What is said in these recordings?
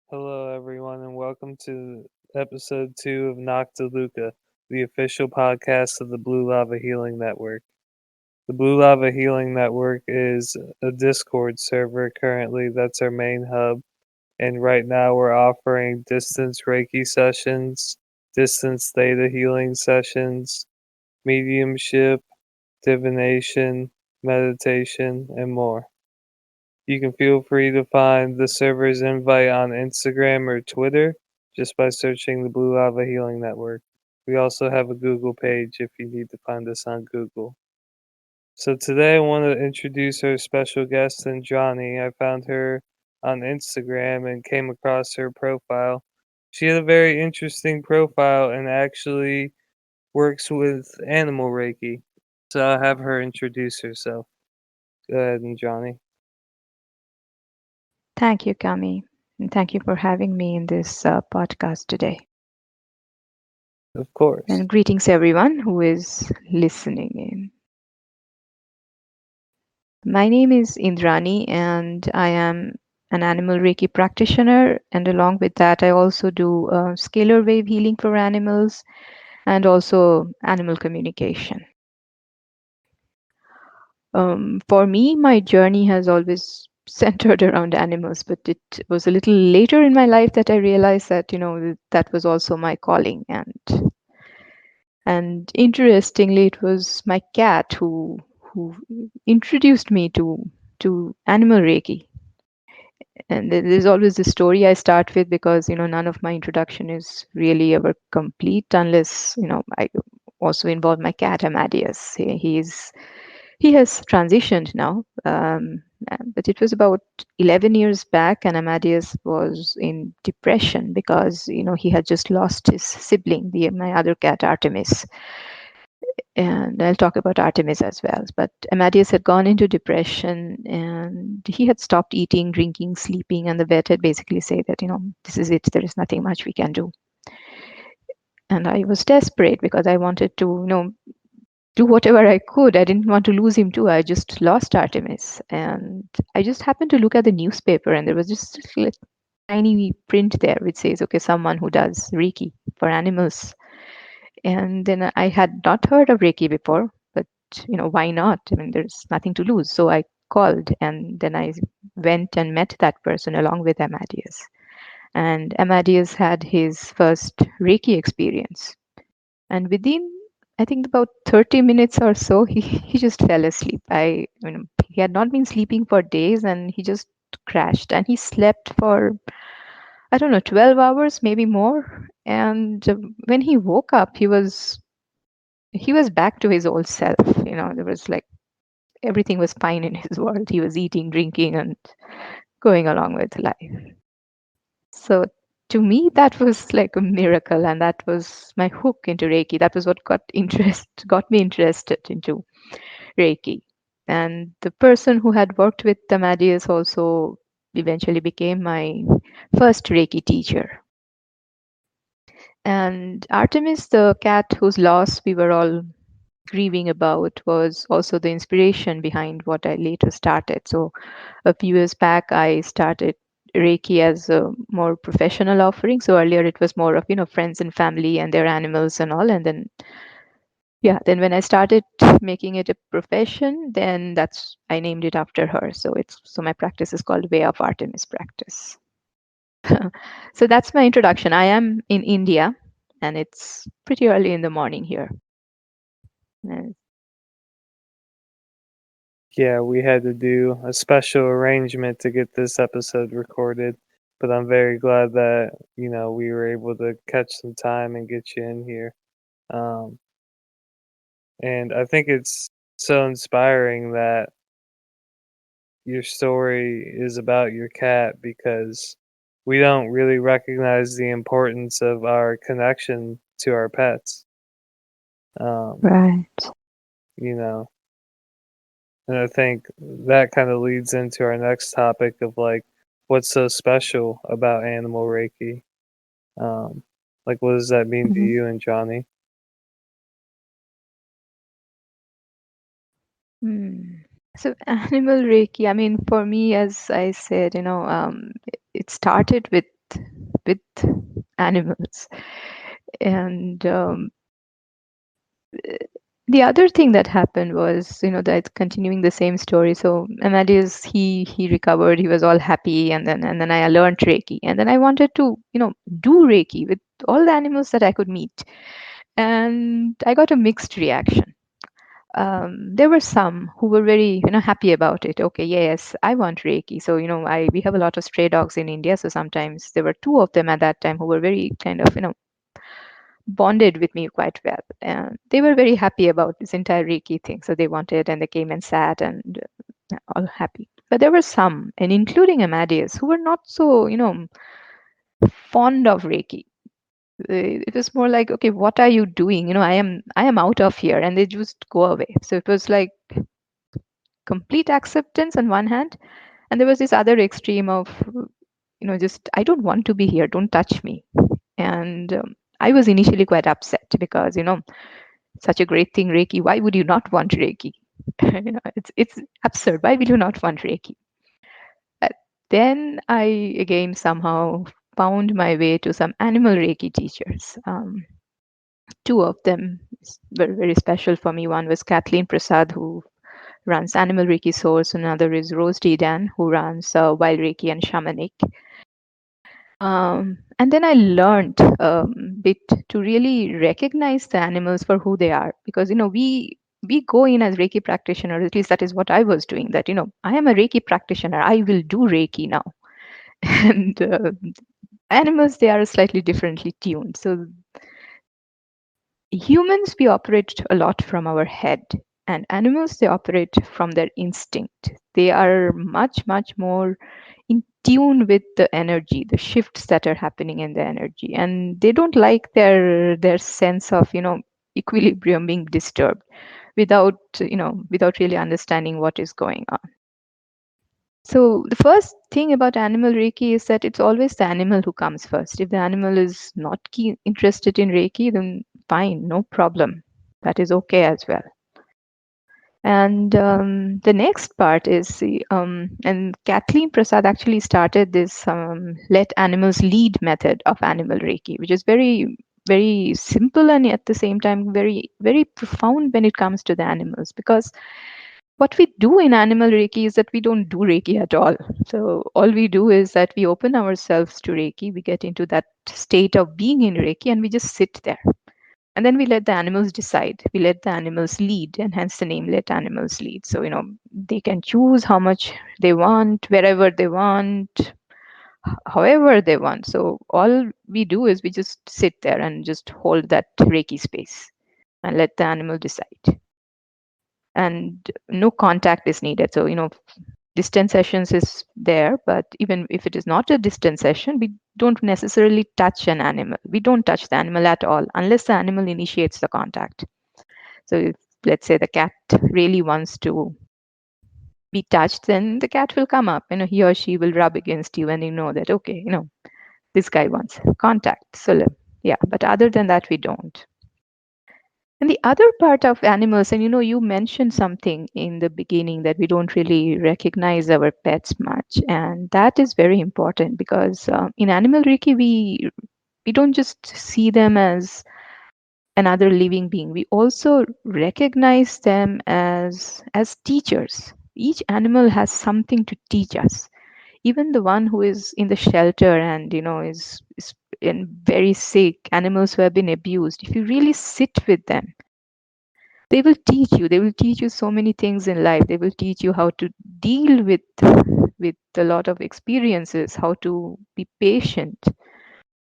Hello, everyone, and welcome to episode 2 of Noctiluca, the official podcast of the Blue Lava Healing Network. The Blue Lava Healing Network is a Discord server currently that's our main hub, and right now we're offering distance Reiki sessions, distance theta healing sessions, mediumship, divination, meditation, and more. You can feel free to find the server's invite on Instagram or Twitter just by searching the Blue Lava Healing Network. We also have a Google page if you need to find us on Google. So today I want to introduce our special guest, Indrani. I found her on Instagram and came across her profile. She had a very interesting profile and actually works with animal Reiki. So I'll have her introduce herself. Go ahead, Indrani. Thank you, Kami. And thank you for having me in this podcast today. Of course. And greetings, everyone who is listening in. My name is Indrani, and I am an animal Reiki practitioner. And along with that, I also do scalar wave healing for animals and also animal communication. For me, my journey has always centered around animals, but it was a little later in my life that I realized that, that was also my calling. And interestingly, it was my cat who introduced me to animal Reiki. And there's always this story I start with because none of my introduction is really ever complete unless I also involve my cat Amadeus. He has transitioned now, but it was about 11 years back, and Amadeus was in depression because he had just lost his sibling, my other cat Artemis. And I'll talk about Artemis as well. But Amadeus had gone into depression and he had stopped eating, drinking, sleeping, and the vet had basically said that, this is it, there is nothing much we can do. And I was desperate because I wanted to, do whatever I could. I didn't want to lose him too. I just lost Artemis. And I just happened to look at the newspaper and there was just a tiny print there which says, okay, someone who does Reiki for animals. And then I had not heard of Reiki before, but why not? I mean, there's nothing to lose. So I called and then I went and met that person along with Amadeus. And Amadeus had his first Reiki experience. And within, I think about 30 minutes or so, he just fell asleep. He had not been sleeping for days and he just crashed and he slept for, I don't know, 12 hours, maybe more. And when he woke up, he was back to his old self. There was like everything was fine in his world. He was eating, drinking, and going along with life. So to me, that was like a miracle, and that was my hook into Reiki. That was what got me interested into Reiki. And the person who had worked with Amadeus also eventually became my first Reiki teacher. And Artemis, the cat whose loss we were all grieving about, was also the inspiration behind what I later started. So a few years back, I started Reiki as a more professional offering. So earlier it was more of, friends and family and their animals and all. And then when I started making it a profession, then I named it after her. So my practice is called Way of Artemis Practice. So that's my introduction. I am in India and it's pretty early in the morning here. Uh, Yeah, we had to do a special arrangement to get this episode recorded, but I'm very glad that, we were able to catch some time and get you in here. Um, and I think it's so inspiring that your story is about your cat because we don't really recognize the importance of our connection to our pets. Um, Right. you know, And I think that kind of leads into our next topic of like what's so special about animal Reiki. Um, like what does that mean to Mhm. you and Johnny? Hmm. So animal Reiki, I mean, for me, as I said, it started with with animals. And the other thing that happened was, that continuing the same story. So Amadeus, he recovered, he was all happy, and then I learned Reiki, and then I wanted to, do Reiki with all the animals that I could meet, and I got a mixed reaction. There were some who were very, happy about it. Okay, yes, I want Reiki. So, I we have a lot of stray dogs in India. So sometimes there were two of them at that time who were very kind of, bonded with me quite well. And they were very happy about this entire Reiki thing. So they wanted, and they came and sat, and all happy. But there were some, and including Amadeus, who were not so, fond of Reiki. It was more like, okay, what are you doing? I am out of here, and they just go away. So it was like complete acceptance on one hand, and there was this other extreme of, just I don't want to be here, don't touch me. And I was initially quite upset because, such a great thing, Reiki, why would you not want Reiki? It's absurd. Why will you not want Reiki? But then I again somehow found my way to some animal Reiki teachers. Two of them were very special for me. One was Kathleen Prasad, who runs Animal Reiki Source. Another is Rose Dedan, who runs Wild Reiki and Shamanic. And then I learned bit to really recognize the animals for who they are, because we go in as Reiki practitioners. At least that is what I was doing. That I am a Reiki practitioner. I will do Reiki now, and animals, they are slightly differently tuned. So humans, we operate a lot from our head, and animals, they operate from their instinct. They are much, much more in tune with the energy, the shifts that are happening in the energy, and they don't like their sense of equilibrium being disturbed without really understanding what is going on. So the first thing about animal Reiki is that it's always the animal who comes first. If the animal is not interested in Reiki, then fine, no problem. That is okay as well. And the next part is and Kathleen Prasad actually started this let animals lead method of animal Reiki, which is very, very simple and at the same time very, very profound when it comes to the animals. Because what we do in animal Reiki is that we don't do Reiki at all. So all we do is that we open ourselves to Reiki, we get into that state of being in Reiki, and we just sit there. And then we let the animals decide. We let the animals lead, and hence the name Let Animals Lead. So, they can choose how much they want, wherever they want, however they want. So all we do is we just sit there and just hold that Reiki space and let the animal decide. And no contact is needed. So, distance sessions is there, but even if it is not a distance session, we don't necessarily touch an animal. We don't touch the animal at all unless the animal initiates the contact. So if, let's say, the cat really wants to be touched, then the cat will come up, he or she will rub against you, and you know that, okay, this guy wants contact. So yeah, but other than that, we don't. And the other part of animals, and you mentioned something in the beginning that we don't really recognize our pets much, and that is very important because in animal Reiki, we don't just see them as another living being. We also recognize them as teachers. Each animal has something to teach us. Even the one who is in the shelter and is in very sick, animals who have been abused. If you really sit with them, they will teach you. They will teach you so many things in life. They will teach you how to deal with a lot of experiences, how to be patient.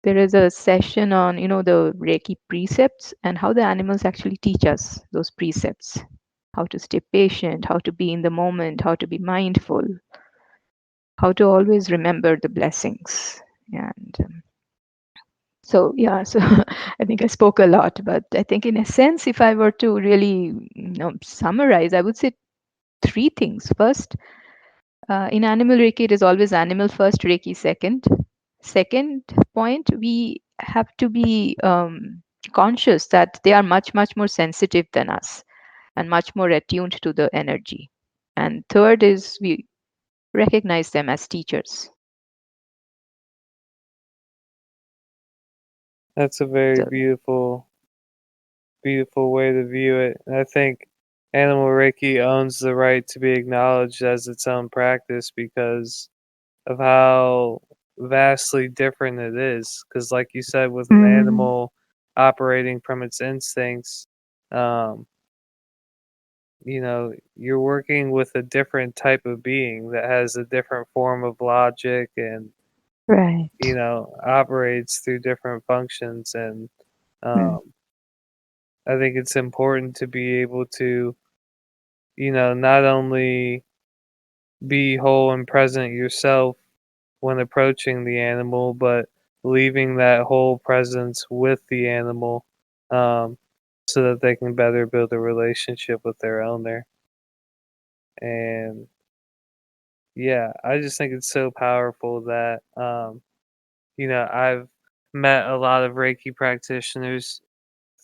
There is a session on the Reiki precepts and how the animals actually teach us those precepts, how to stay patient, how to be in the moment, how to be mindful, how to always remember the blessings. And so yeah, so I think I spoke a lot, but I think in a sense, if I were to really summarize, I would say three things. First, in animal Reiki, it is always animal first, Reiki second. Second point, we have to be conscious that they are much, much more sensitive than us and much more attuned to the energy. And third is we recognize them as teachers. That's a very So, beautiful way to view it. And I think Animal Reiki owns the right to be acknowledged as its own practice because of how vastly different it is. Because, like you said, with an mm, animal operating from its instincts, um, you're working with a different type of being that has a different form of logic and, right. operates through different functions. And Mm, um, I think it's important to be able to, not only be whole and present yourself when approaching the animal, but leaving that whole presence with the animal, um, so that they can better build a relationship with their owner. And yeah, I just think it's so powerful that, I've met a lot of Reiki practitioners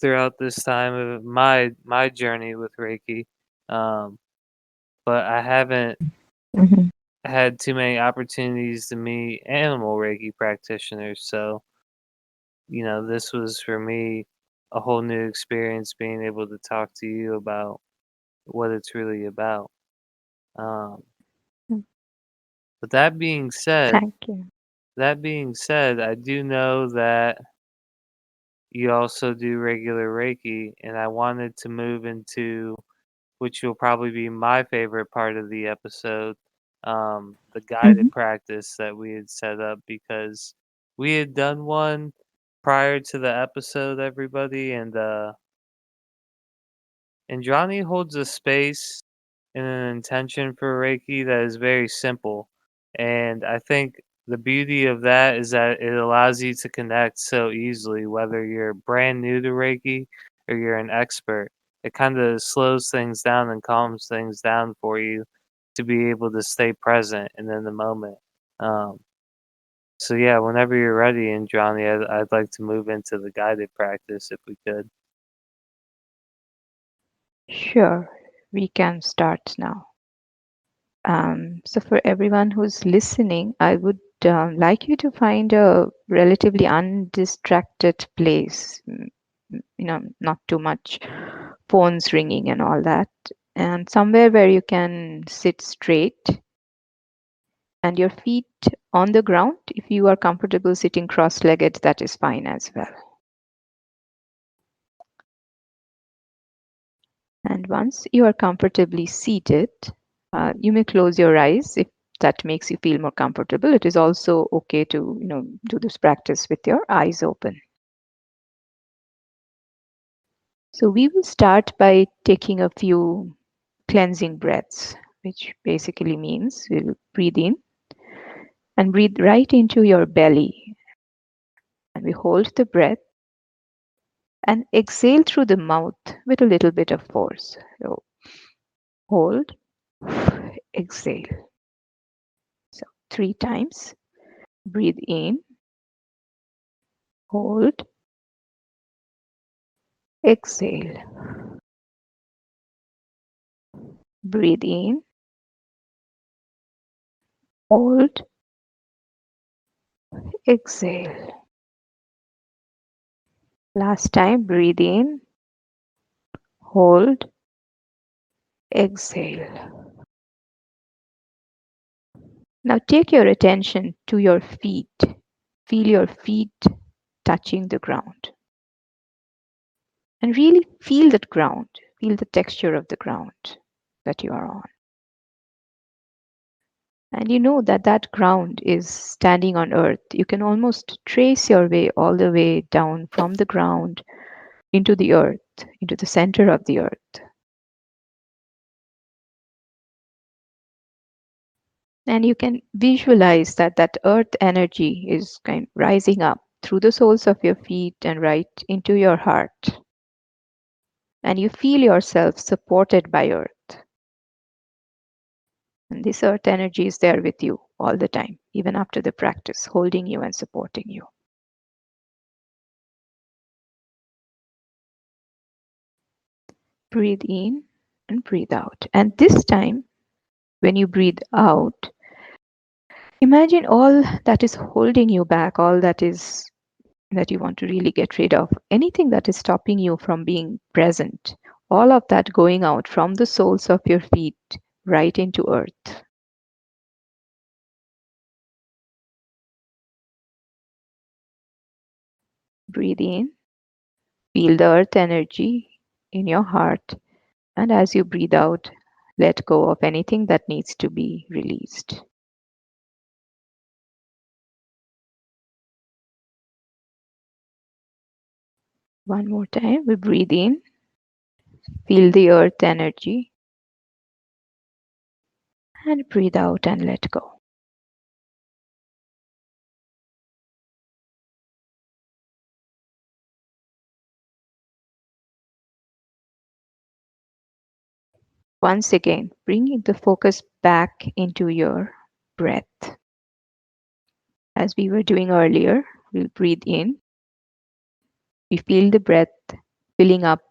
throughout this time of my journey with Reiki. Um, but I haven't mhm. had too many opportunities to meet animal Reiki practitioners. So, this was for me a whole new experience being able to talk to you about what it's really about. Um, Mm, but thank you. that being said, I do know that you also do regular Reiki, and I wanted to move into which will probably be my favorite part of the episode, the guided Mhm. practice that we had set up because we had done one prior to the episode, everybody, and Johnny holds a space and an intention for Reiki that is very simple. And I think the beauty of that is that it allows you to connect so easily, whether you're brand new to Reiki or you're an expert. It kind of slows things down and calms things down for you to be able to stay present and in the moment. Um, so yeah, whenever you're ready, and Johnny, I'd like to move into the guided practice if we could. Sure, we can start now. So, for everyone who's listening, I would like you to find a relatively undistracted place, not too much phones ringing and all that, and somewhere where you can sit straight and your feet on the ground. If you are comfortable sitting cross legged, that is fine as well. And once you are comfortably seated, you may close your eyes if that makes you feel more comfortable. It is also okay to, do this practice with your eyes open. So we will start by taking a few cleansing breaths, which basically means we'll breathe in and breathe right into your belly. And we hold the breath and exhale through the mouth with a little bit of force. So hold, exhale. So 3 times. Breathe in, hold, exhale. Breathe in, hold, exhale. Last time, breathe in, hold, exhale. Now take your attention to your feet. Feel your feet touching the ground. And really feel that ground. Feel the texture of the ground that you are on. And you know that that ground is standing on earth. You can almost trace your way all the way down from the ground into the earth, into the center of the earth. And you can visualize that that earth energy is kind of rising up through the soles of your feet and right into your heart. And you feel yourself supported by earth. And this earth energy is there with you all the time, even after the practice, holding you and supporting you. Breathe in and breathe out. And this time, when you breathe out, imagine all that is holding you back, all that is that you want to really get rid of, anything that is stopping you from being present, all of that going out from the soles of your feet right into earth. Breathe in, feel the earth energy in your heart, and as you breathe out, let go of anything that needs to be released. One more time, we breathe in, feel the earth energy, and breathe out and let go. Once again, bringing the focus back into your breath. As we were doing earlier, we'll breathe in. We feel the breath filling up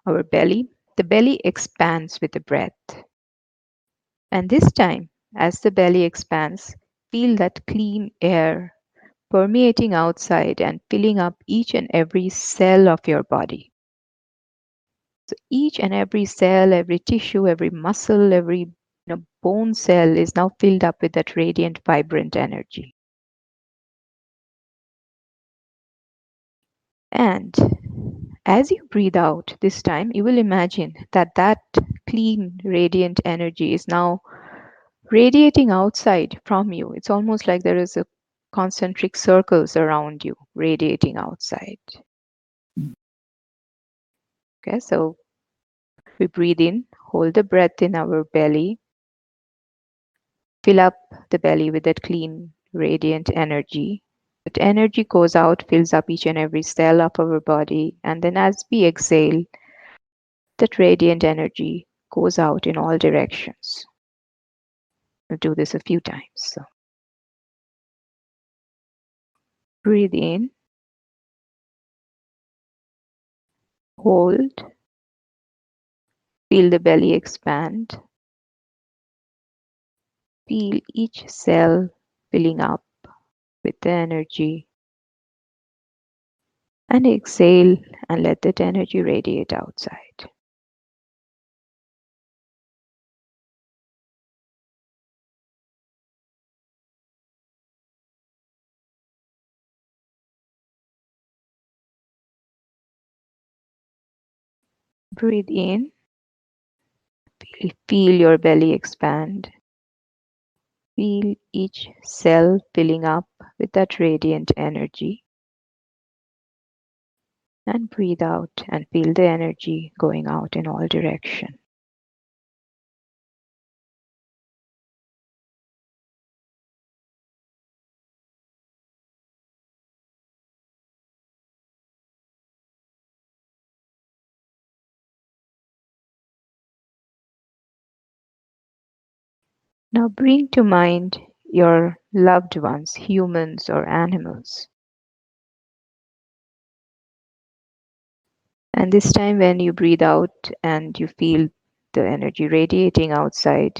our belly. The belly expands with the breath. And this time, as the belly expands, feel that clean air permeating outside and filling up each and every cell of your body. So each and every cell, every tissue, every muscle, every bone cell is now filled up with that radiant, vibrant energy. And as you breathe out this time, you will imagine that that clean, radiant energy is now radiating outside from you. It's almost like there is a concentric circles around you, radiating outside. Okay, so we breathe in, hold the breath in our belly, fill up the belly with that clean, radiant energy. That energy goes out, fills up each and every cell of our body, and then as we exhale, that radiant energy goes out in all directions. We'll do this a few times. So breathe in, hold, feel the belly expand, feel each cell filling up with the energy, and exhale and let that energy radiate outside. Breathe in, feel your belly expand. Feel each cell filling up with that radiant energy. And breathe out and feel the energy going out in all directions. Now bring to mind your loved ones, humans or animals. And this time, when you breathe out and you feel the energy radiating outside,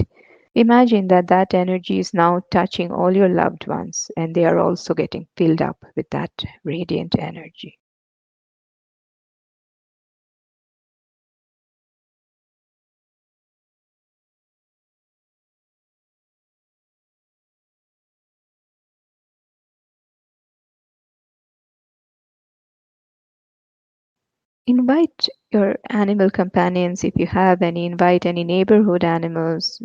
imagine that that energy is now touching all your loved ones and they are also getting filled up with that radiant energy. Invite your animal companions, if you have any, invite any neighborhood animals,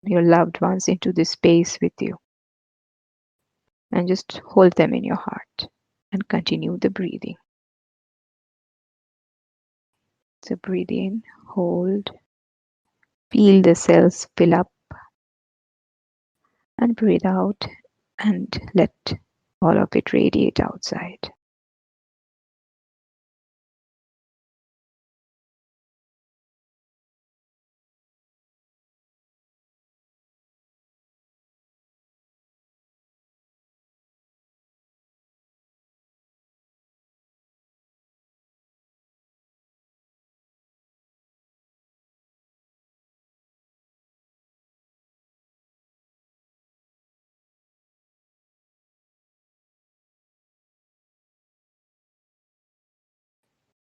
your loved ones, into this space with you. And just hold them in your heart and continue the breathing. So breathe in, hold, feel the cells fill up, and breathe out and let all of it radiate outside.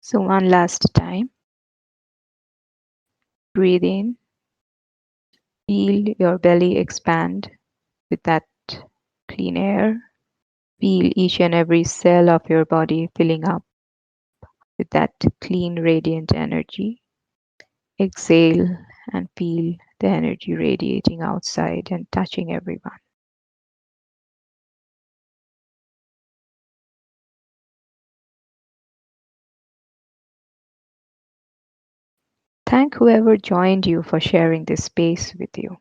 So, one last time, breathe in, feel your belly expand with that clean air. Feel each and every cell of your body filling up with that clean, radiant energy. Exhale and feel the energy radiating outside and touching everyone. Thank whoever joined you for sharing this space with you.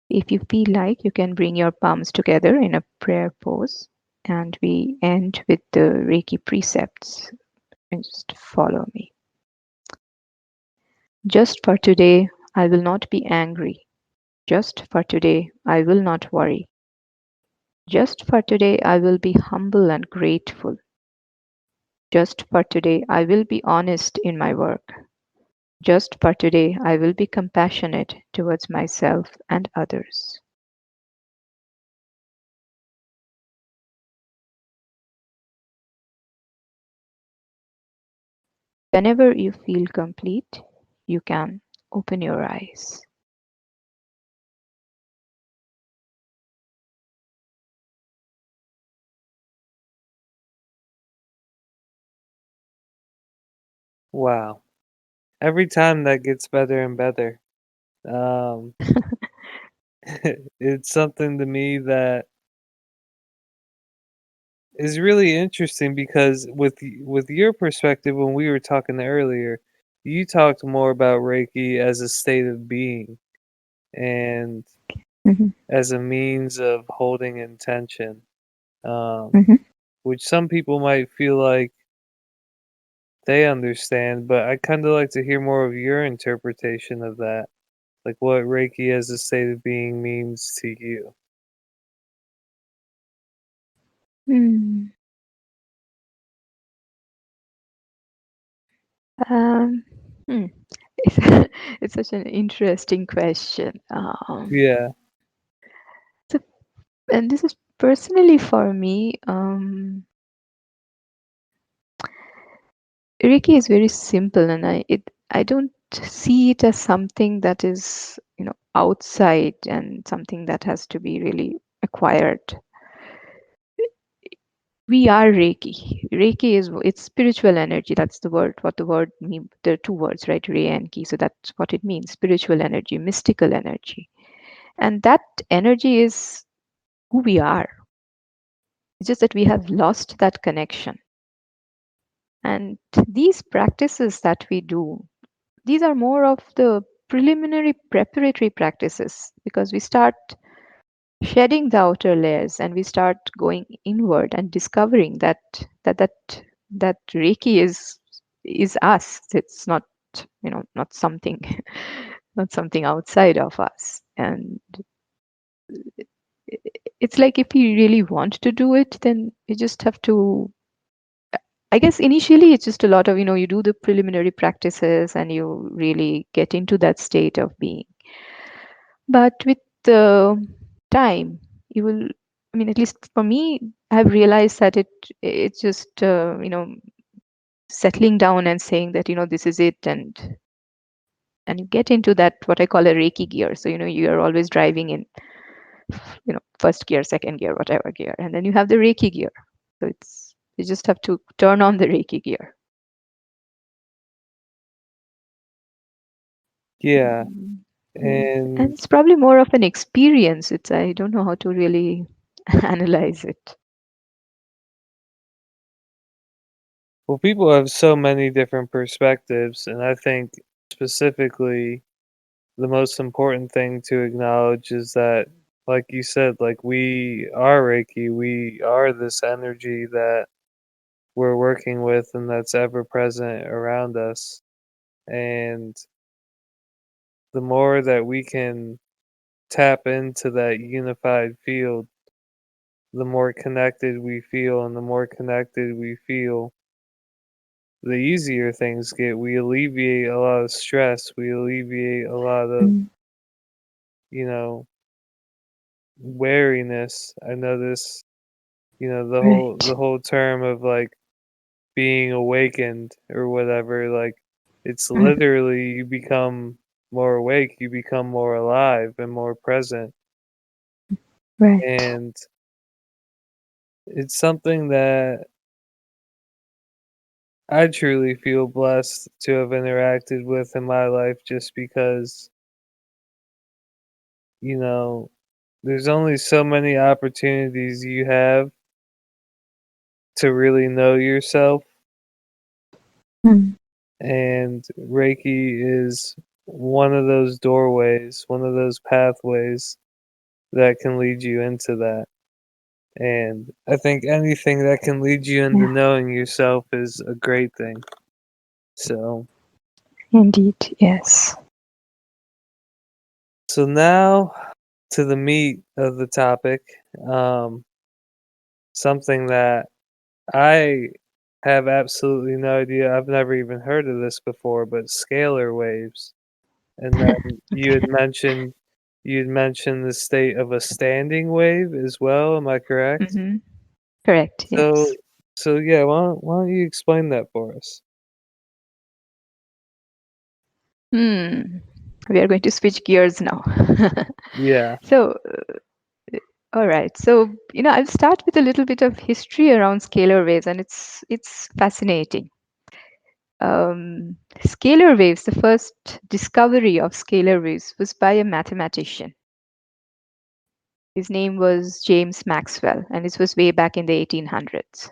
If you feel like, you can bring your palms together in a prayer pose, and we end with the Reiki Precepts. And just follow me. Just for today, I will not be angry. Just for today, I will not worry. Just for today, I will be humble and grateful. Just for today, I will be honest in my work. Just for today, I will be compassionate towards myself and others. Whenever you feel complete, you can open your eyes. Wow. Every time that gets better and better. Um, it's something to me that is really interesting because with your perspective, when we were talking earlier, you talked more about Reiki as a state of being and Mhm, as a means of holding intention, um, mhm. which some people might feel like they understand, but I kind of like to hear more of your interpretation of that, like what Reiki as a state of being means to you. Hmm. Um, hmm. It's, it's such an interesting question. Yeah, So, and this is personally for me. Reiki is very simple, and I don't see it as something that is outside and something that has to be really acquired. We are Reiki. Reiki is it's spiritual energy. That's the word. What the word mean? There are two words, right? Rei and Ki. So that's what it means: spiritual energy, mystical energy, and that energy is who we are. It's just that we have lost that connection. And these practices that we do, these are more of the preliminary preparatory practices because we start shedding the outer layers and we start going inward and discovering that Reiki is us. It's not not something not something outside of us. And it's like if you really want to do it, then you just have to. I guess initially it's just a lot of, you do the preliminary practices and you really get into that state of being. But with the time, you will, I mean, at least for me, I've realized that it's just, settling down and saying that, this is it. And you get into that, what I call a Reiki gear. So, you're always driving in, first gear, second gear, whatever gear. And then you have the Reiki gear. So you just have to turn on the Reiki gear. yeah, Mm, and and it's probably more of an experience. I don't know how to really analyze it. well, people have so many different perspectives, and I think specifically the most important thing to acknowledge is that, like you said, like we are Reiki, we are this energy that we're working with and that's ever present around us. And the more that we can tap into that unified field, the more connected we feel, and the more connected we feel, the easier things get. We alleviate a lot of stress. We alleviate a lot of, Mm, you know, wariness. I know this, the right. whole term of like being awakened or whatever. Like, it's Mhm. literally you become more awake, you become more alive and more present. Right. And it's something that I truly feel blessed to have interacted with in my life, just because, you know, there's only so many opportunities you have to really know yourself, Mm. and Reiki is one of those doorways, one of those pathways that can lead you into that. And I think anything that can lead you into Yeah, knowing yourself is a great thing. So, indeed. Yes. now to the meat of the topic. Um, Something that I have absolutely no idea. I've never even heard of this before, but scalar waves. And then you had mentioned the state of a standing wave as well. Am I correct? Hmm. Correct. Yes. So yeah, why don't you explain that for us? Hmm. We are going to switch gears now. Yeah. So, all right. So, I'll start with a little bit of history around scalar waves, and it's fascinating. Scalar waves, the first discovery of scalar waves was by a mathematician. His name was James Maxwell, and this was way back in the 1800s.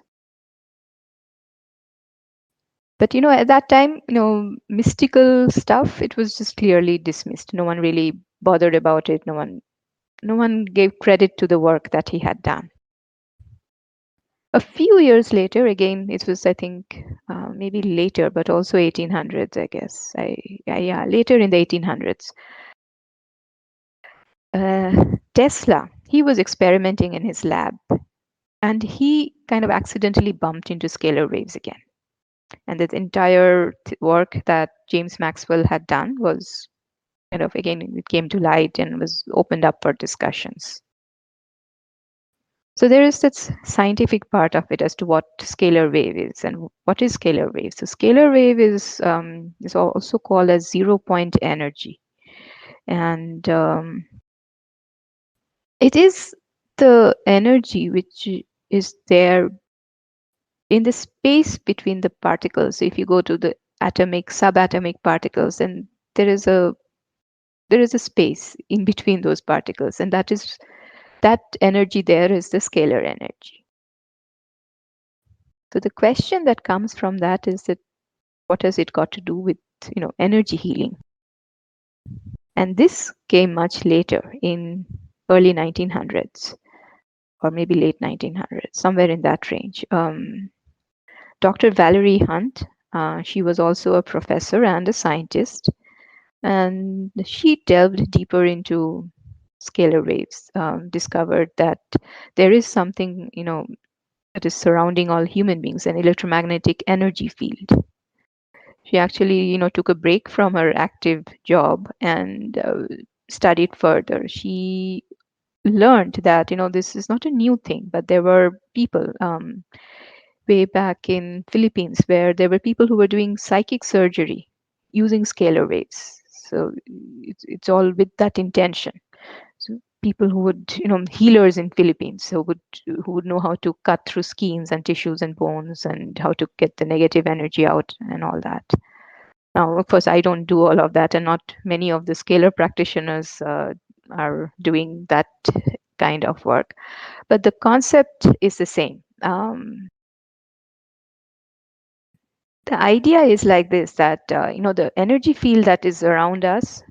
But at that time, mystical stuff, it was just clearly dismissed. No one really bothered about it. No one gave credit to the work that he had done. A few years later, again, it was, I think, maybe later, but also 1800s, I guess. Yeah, later in the 1800s. Tesla, he was experimenting in his lab, and he kind of accidentally bumped into scalar waves again. And the entire work that James Maxwell had done was kind of, again, it came to light and was opened up for discussions. So there is this scientific part of it as to what scalar wave is and what is scalar wave. So scalar wave is also called as 0 point energy, and it is the energy which is there in the space between the particles. So if you go to the atomic, subatomic particles, then there is a there is a space in between those particles, and that energy there is the scalar energy. So the question that comes from that is that what has it got to do with energy healing? And this came much later, in early 1900s, or maybe late 1900s, somewhere in that range. Dr. Valerie Hunt, she was also a professor and a scientist, and she delved deeper into scalar waves, discovered that there is something that is surrounding all human beings, an electromagnetic energy field. She actually took a break from her active job and studied further. She learned that this is not a new thing, but there were people way back in Philippines where there were people who were doing psychic surgery using scalar waves. So it's all with that intention. So people who would, healers in Philippines who would know how to cut through skins and tissues and bones and how to get the negative energy out and all that. Now, of course, I don't do all of that, and not many of the scalar practitioners are doing that kind of work. But the concept is the same. The idea is like this, that the energy field that is around us,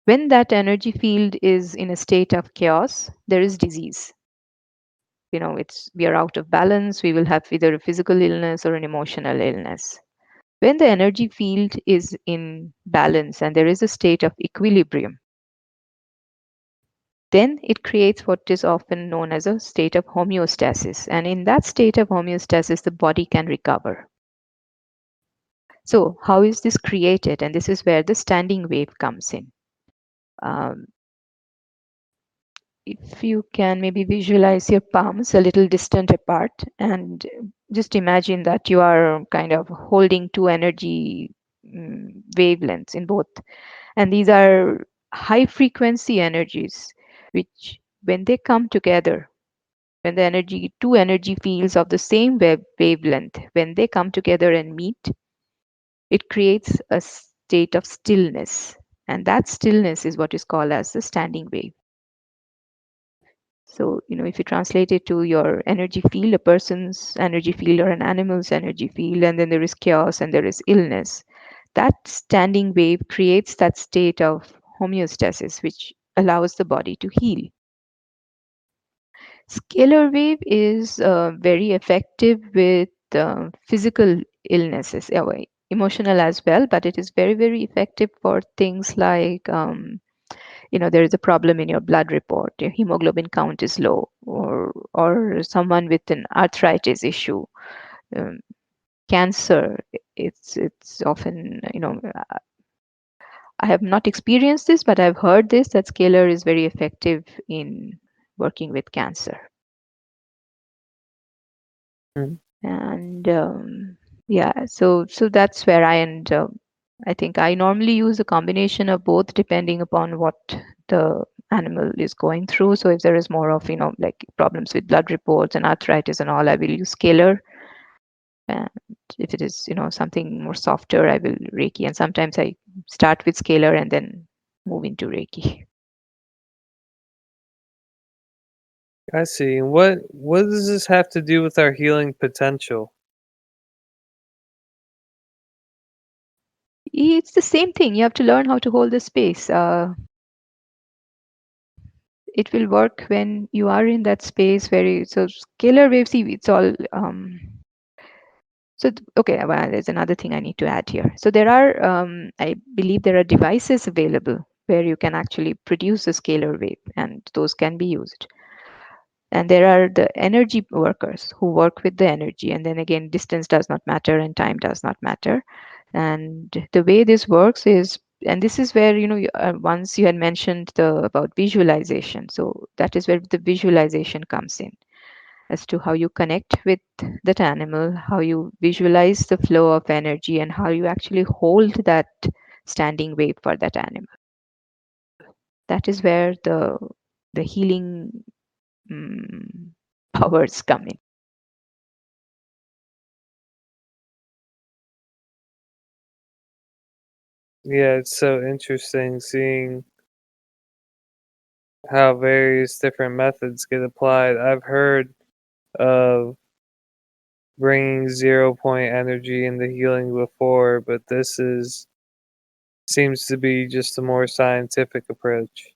when that energy field is in a state of chaos, there is disease. It's we are out of balance. We will have either a physical illness or an emotional illness. When the energy field is in balance and there is a state of equilibrium, then it creates what is often known as a state of homeostasis. And in that state of homeostasis, the body can recover. So, how is this created? And this is where the standing wave comes in. Um, if you can maybe visualize your palms a little distant apart, and just imagine that you are kind of holding two energy wavelengths in both, and these are high frequency energies, which when they come together, when the energy two energy fields of the same wavelength, when they come together and meet, it creates a state of stillness, and that stillness is what is called as the standing wave. So, if you translate it to your energy field, a person's energy field or an animal's energy field, and then there is chaos and there is illness, that standing wave creates that state of homeostasis, which allows the body to heal. Scalar wave is very effective with physical illnesses, emotional as well, but it is very, very effective for things like, there is a problem in your blood report, your hemoglobin count is low, or someone with an arthritis issue, um, cancer. It's often, I have not experienced this, but I've heard this, that scalar is very effective in working with cancer. Mm. And yeah, so that's where I think I normally use a combination of both depending upon what the animal is going through. So if there is more of, like problems with blood reports and arthritis and all, I will use scalar. And if it is, something more softer, I will Reiki. And sometimes I start with scalar and then move into Reiki. I see. And what does this have to do with our healing potential? It's the same thing. You have to learn how to hold the space. It will work when you are in that space where so scalar waves, see, it's all okay, well, there's another thing I need to add here. So there are, I believe there are devices available where you can actually produce a scalar wave, and those can be used. And there are the energy workers who work with the energy, and then again, distance does not matter and time does not matter. And the way this works is, and this is where, once you had mentioned about visualization, so that is where the visualization comes in, as to how you connect with that animal, how you visualize the flow of energy, and how you actually hold that standing wave for that animal. That is where the healing mm, powers come in. Yeah, it's so interesting seeing how various different methods get applied. I've heard of bringing 0 point energy into healing before, but this is seems to be just a more scientific approach.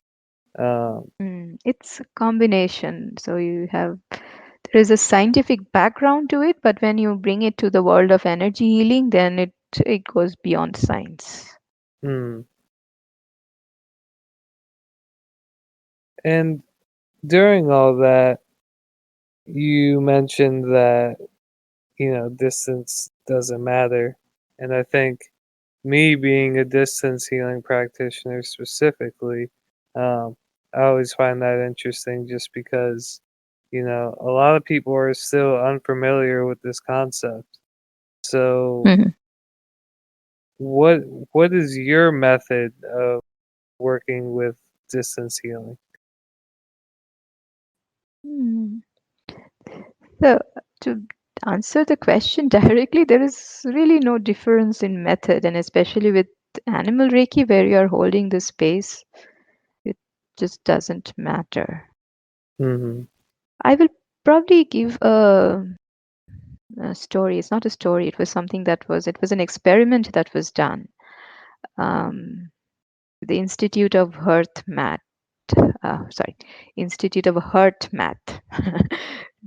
Um, It's a combination. So there is a scientific background to it, but when you bring it to the world of energy healing, then it goes beyond science. hmm. And during all that, you mentioned that distance doesn't matter, and I think me being a distance healing practitioner specifically, um, I always find that interesting just because, a lot of people are still unfamiliar with this concept. So, Mhm. what what is your method of working with distance healing? Hmm. So, to answer the question directly, there is really no difference in method, and especially with animal Reiki, where you are holding the space, it just doesn't matter. Hmm. I will probably give a story. It's not a story. It was an experiment that was done. Um, the Institute of Hearth Math. Sorry, Institute of Heart Math.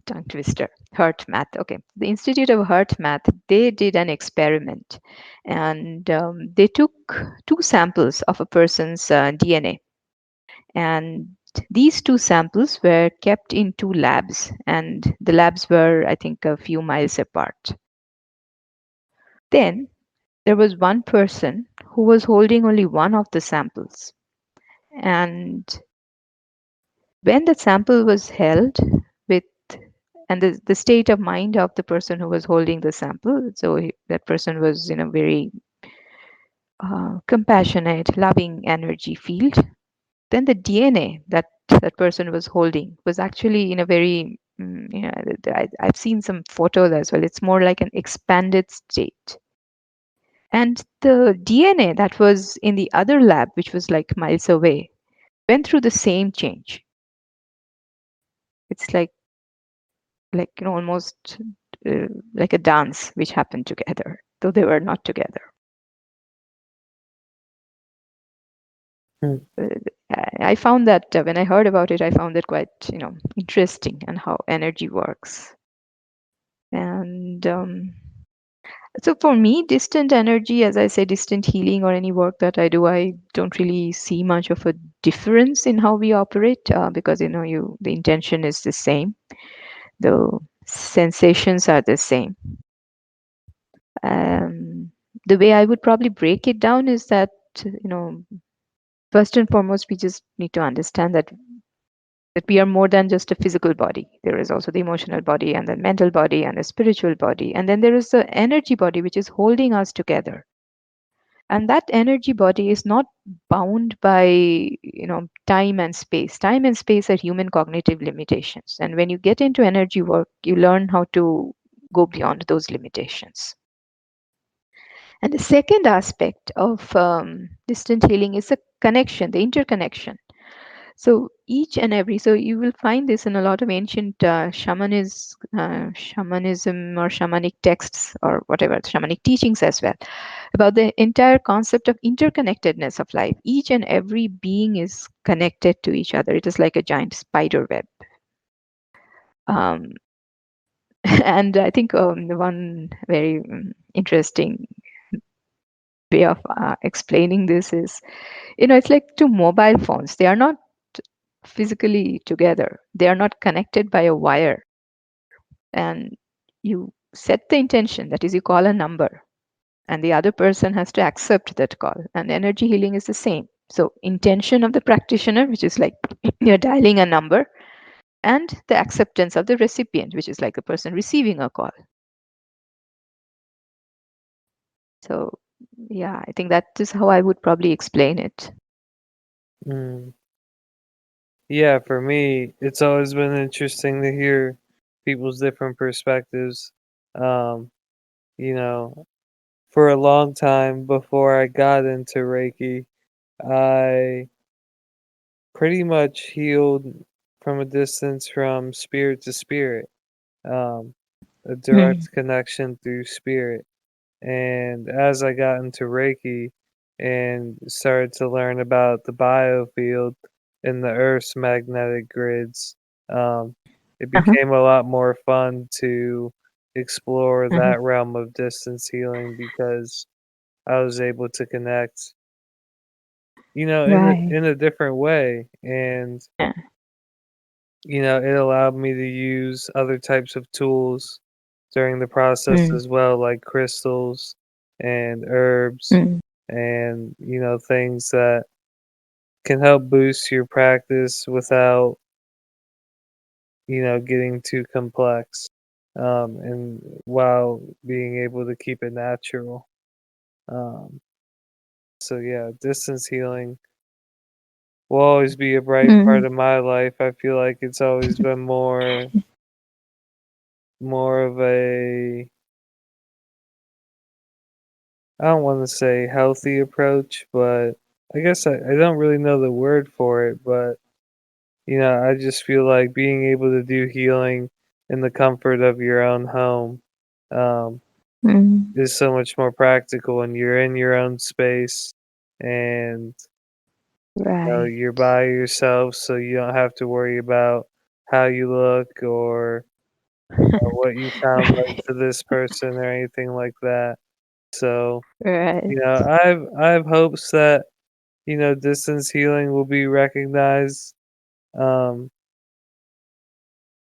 Tongue twister. Heart Math. Okay, the Institute of Heart Math. They did an experiment, and they took two samples of a person's DNA, and these two samples were kept in two labs, and the labs were, I think, a few miles apart. Then there was one person who was holding only one of the samples. And when the sample was held with and the state of mind of the person who was holding the sample. So that person was in a very compassionate, loving energy field. Then the DNA that that person was holding was actually in a very, I've seen some photos as well. It's more like an expanded state. And the DNA that was in the other lab, which was like miles away, went through the same change. It's almost uh, like a dance which happened together, though they were not together. Hmm. Uh, I found that when I heard about it, I found it quite, interesting and how energy works. And so for me, distant energy, as I say, distant healing or any work that I do, I don't really see much of a difference in how we operate because the intention is the same, the sensations are the same. Um, the way I would probably break it down is that first and foremost, we just need to understand that we are more than just a physical body. There is also the emotional body and the mental body and the spiritual body. And then there is the energy body, which is holding us together. And that energy body is not bound by, time and space. Time and space are human cognitive limitations. And when you get into energy work, you learn how to go beyond those limitations. And the second aspect of distant healing is the connection, the interconnection. So each and every, so you will find this in a lot of ancient shamanism or shamanic texts or whatever, shamanic teachings as well, about the entire concept of interconnectedness of life. Each and every being is connected to each other. It is like a giant spider web. Um, and I think the one very interesting way of explaining this is, it's like two mobile phones. They are not physically together. They are not connected by a wire. And you set the intention, that is, you call a number, and the other person has to accept that call. And energy healing is the same. So, intention of the practitioner, which is like you're dialing a number, and the acceptance of the recipient, which is like the person receiving a call. So, yeah, I think that is how I would probably explain it. Mm. Yeah, for me, it's always been interesting to hear people's different perspectives. Um, you know, for a long time before I got into Reiki, I pretty much healed from a distance from spirit to spirit, um, a Mm. direct connection through spirit. And as I got into Reiki and started to learn about the biofield and the Earth's magnetic grids, um, it Uh-huh. became a lot more fun to explore Uh-huh. that realm of distance healing because I was able to connect, Right. in a different way. And, Yeah. it allowed me to use other types of tools during the process Mm. as well, like crystals and herbs Mm. and, things that can help boost your practice without, getting too complex. And while being able to keep it natural. Um, so yeah, distance healing will always be a bright part Mm. of my life. I feel like it's always been more of a, I don't want to say healthy approach, but I guess I don't really know the word for it, but I just feel like being able to do healing in the comfort of your own home um, Mm. is so much more practical, and you're in your own space, and Right. you're by yourself, so you don't have to worry about how you look or what you sound like Right. to this person or anything like that. So Right. I have hopes that distance healing will be recognized um,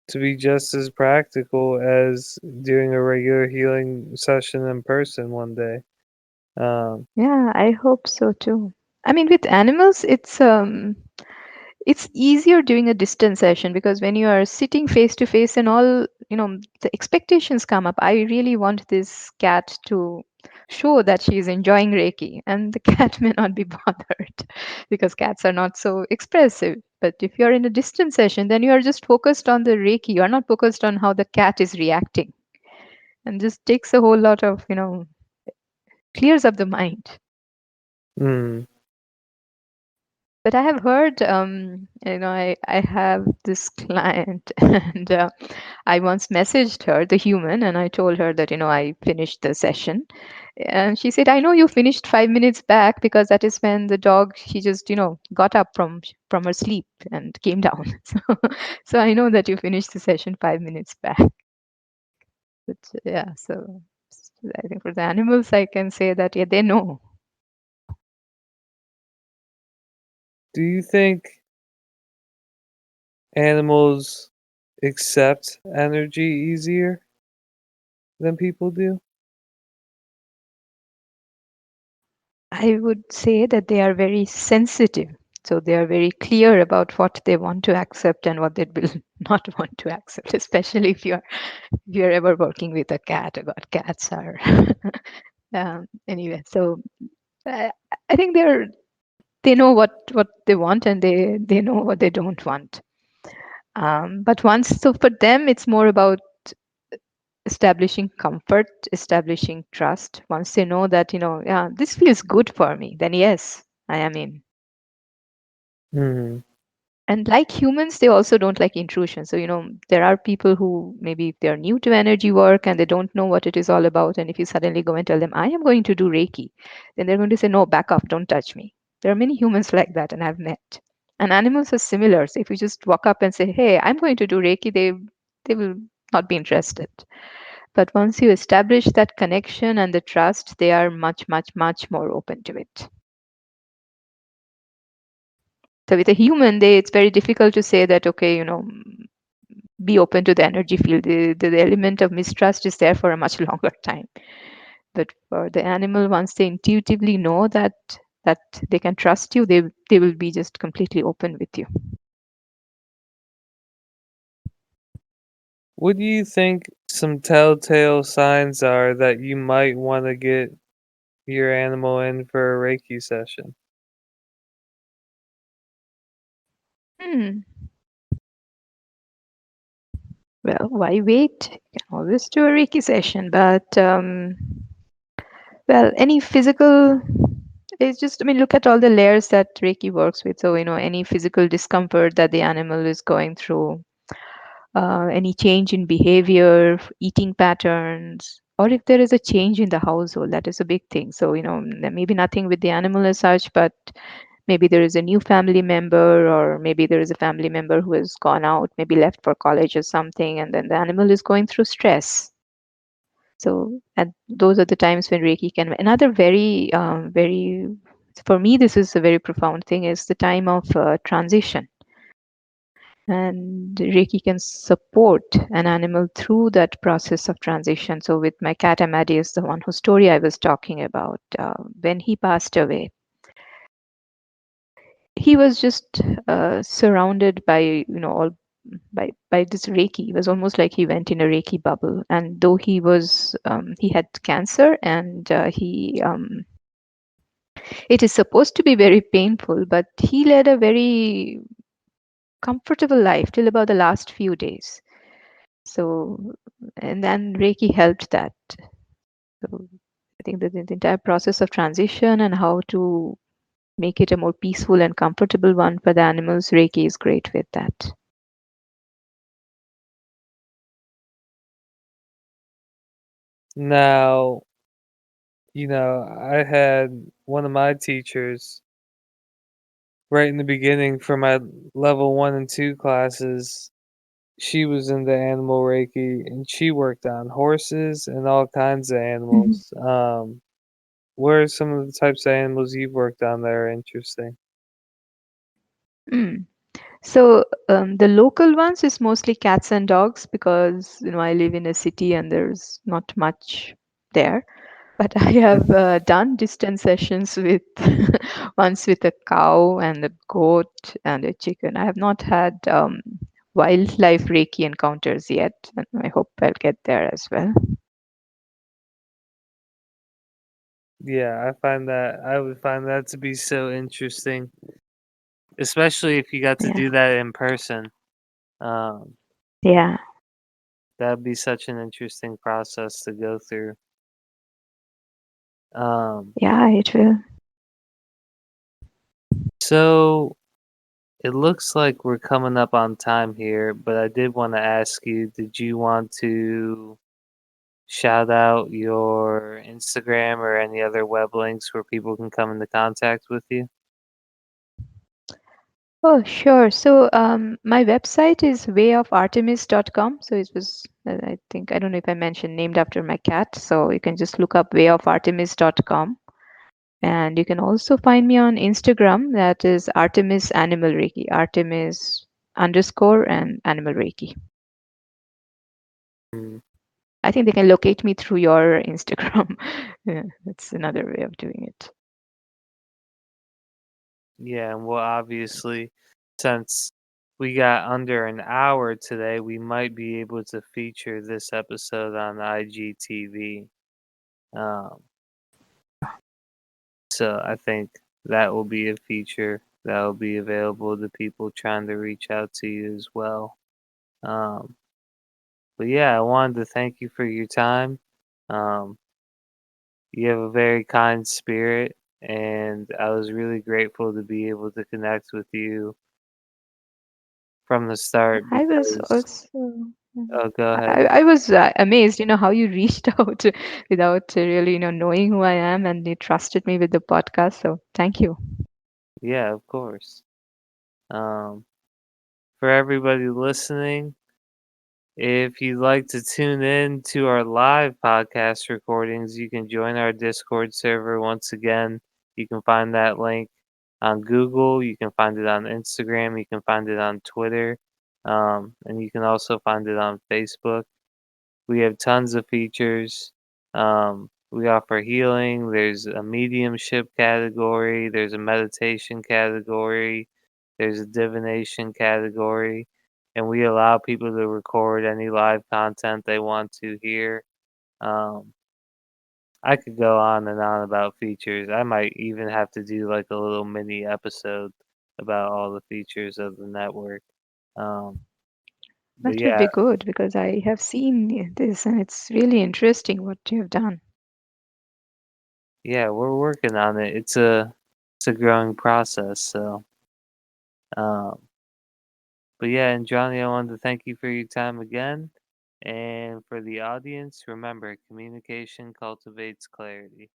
to be just as practical as doing a regular healing session in person one day. Um, Yeah, I hope so too. I mean, with animals, it's easier during a distance session, because when you are sitting face to face and all, the expectations come up. I really want this cat to show that she is enjoying Reiki, and the cat may not be bothered because cats are not so expressive. But if you're in a distance session, then you are just focused on the Reiki. You are not focused on how the cat is reacting, and just takes a whole lot of, clears up the mind. Hmm. But I have heard, I have this client, and I once messaged her, the human, and I told her that, I finished the session. And she said, I know you finished 5 minutes back, because that is when the dog, she just, got up from her sleep and came down. So I know that you finished the session 5 minutes back. But yeah, so I think for the animals, I can say that, yeah, they know. Do you think animals accept energy easier than people do? I would say that they are very sensitive. So they are very clear about what they want to accept and what they will not want to accept, especially if you're ever working with a cat. About cats are anyway. So I, I think they know what they want, and they know what they don't want. But once, so for them, it's more about establishing comfort, establishing trust. Once they know that, yeah, this feels good for me, then yes, I am in. Hmm. And like humans, they also don't like intrusion. So, there are people who maybe if they're new to energy work and they don't know what it is all about. And if you suddenly go and tell them, I am going to do Reiki, then they're going to say, no, back off, don't touch me. There are many humans like that, and I've met. And animals are similar. So if you just walk up and say, hey, I'm going to do Reiki, they will not be interested. But once you establish that connection and the trust, they are much, much, much more open to it. So with a human, it's very difficult to say that, okay, be open to the energy field. The element of mistrust is there for a much longer time. But for the animal, once they intuitively know that they can trust you, they will be just completely open with you. What do you think some telltale signs are that you might want to get your animal in for a Reiki session? Hmm. Well, why wait? You can always do a Reiki session, but well, any physical, it's just, I mean, look at all the layers that Reiki works with. So, any physical discomfort that the animal is going through, any change in behavior, eating patterns, or if there is a change in the household, that is a big thing. So, maybe nothing with the animal as such, but maybe there is a new family member, or maybe there is a family member who has gone out, maybe left for college or something, and then the animal is going through stress. So, and those are the times when Reiki can. Another very, for me, this is a very profound thing, is the time of transition. And Reiki can support an animal through that process of transition. So, with my cat Amadeus, the one whose story I was talking about, when he passed away, he was just surrounded by, all by this Reiki. It was almost like he went in a Reiki bubble. And though he had cancer, and it is supposed to be very painful, but he led a very comfortable life till about the last few days. So, and then Reiki helped that. So, I think that the entire process of transition and how to make it a more peaceful and comfortable one for the animals, Reiki is great with that. Now, I had one of my teachers right in the beginning for my level 1 and 2 classes. She was into animal Reiki, and she worked on horses and all kinds of Mhm. animals. What are some of the types of animals you've worked on that are interesting? Mm. So the local ones is mostly cats and dogs, because I live in a city and there's not much there. But I have done distance sessions with once with a cow and a goat and a chicken. I have not had wildlife Reiki encounters yet, and I hope I'll get there as well. Yeah, I would find that to be so interesting, especially if you got to Yeah, do that in person. Um, yeah, that'd be such an interesting process to go through. Um, yeah, it will. so it looks like we're coming up on time here, but I did want to ask you, did you want to shout out your Instagram or any other web links where people can come into contact with you? Oh, sure. So, my website is wayofartemis.com. So it was, I think, I don't know if I mentioned, named after my cat. So you can just look up wayofartemis.com. And you can also find me on Instagram. That is Artemis Animal Reiki, Artemis underscore and Animal Reiki. Mm, I think they can locate me through your Instagram. Yeah, that's another way of doing it. yeah, and well, obviously, since we got under an hour today, we might be able to feature this episode on IGTV. Um, so I think that will be a feature that will be available to people trying to reach out to you as well. Um, but yeah, I wanted to thank you for your time. Um, you have a very kind spirit, and I was really grateful to be able to connect with you from the start I was because also, oh, go ahead. I was amazed, how you reached out without really, knowing who I am, and you trusted me with the podcast. So thank you. Yeah, of course. Um, for everybody listening, if you'd like to tune in to our live podcast recordings, you can join our Discord server. Once again, you can find that link on Google, you can find it on Instagram, you can find it on Twitter, and you can also find it on Facebook. We have tons of features. We offer healing. There's a mediumship category. There's a meditation category. There's a divination category. And we allow people to record any live content they want to hear. Um, I could go on and on about features. I might even have to do like a little mini episode about all the features of the network. Um, but That would yeah, be good because I have seen this and it's really interesting what you have done. yeah, we're working on it. It's a growing process. So, um, but yeah, and Johnny, I wanted to thank you for your time again, and for the audience, remember, communication cultivates clarity.